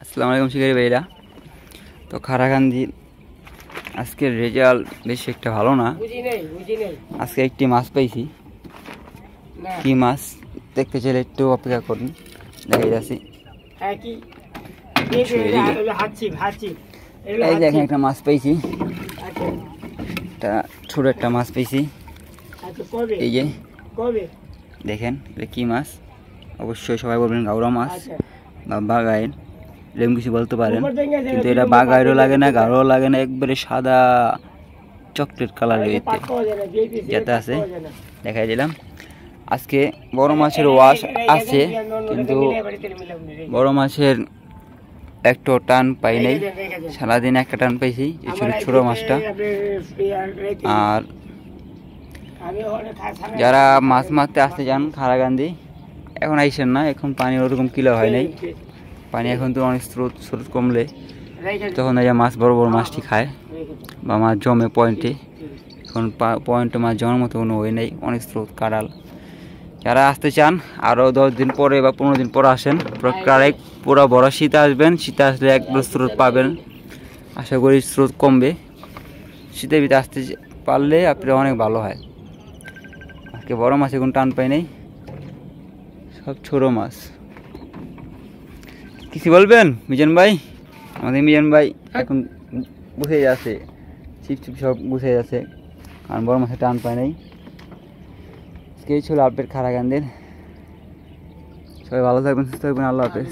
আসসালামু আলাইকুম শিকারি ভাইরা। তো খারাকান্দির আজকের রেজাল্ট বেশি একটা ভালো না। আজকে একটি মাছ পাইছি। কি মাছ দেখতে চাইলে একটু অপেক্ষা করুন, দেখাই যাচ্ছি। এই যে এখানে একটা মাছ পাইছি, একটা ছোট একটা মাছ পাইছি। এই যে দেখেন এটা কি মাছ, অবশ্যই সবাই বলবেন গাওরা মাছ বা বাগাইন, এরকম কিছু বলতে পারেন, কিন্তু এটা বাগাইরও লাগে না, গাঢ়ও লাগে না, একবারে সাদা চকলেট কালারের যেটা আছে দেখাই দিলাম। আজকে বড় মাছের ওয়াশ আছে, কিন্তু বড় মাছের একটু টান পাই নাই, সারাদিন একটা টান পাইছি, ছোট মাছটা। আর যারা মাছ মারতে আসতে যান খারাকান্দি, এখন আইসেন না, এখন পানি ওরকম কিলো হয় নাই। পানি এখন তো অনেক স্রোত কমলে তখন এই মাছ বড় বড় মাছটি খায় বা মাছ জমে পয়েন্টে। এখন পয়েন্টে মাছ জমার মতো কোনো ওয়ে নেই, অনেক স্রোত কাড়াল। যারা আসতে চান আরও 10 দিন পরে বা 15 দিন পরে আসেন, পুরো বড় শীতে আসবেন। শীতে আসলে একবার স্রোত পাবেন, আশা করি স্রোত কমবে। শীতের ভিতরে আসতে পারলে আপনার অনেক ভালো হয়। আজকে বড় মাছ এখন টান পাই নাই, সব ছোট মাছ। কিছু বলবেন মিজান ভাই? আমাদের মিজান ভাই এখন গুছিয়ে যাচ্ছে, ছিপ সব গুছিয়ে যাচ্ছে, কারণ বড় মাছের টান পায় নাই। এই ছিল আপডেট খারাকান্দির। সবাই ভালো থাকবেন, সুস্থ থাকবেন, আল্লাহ হাফেজ।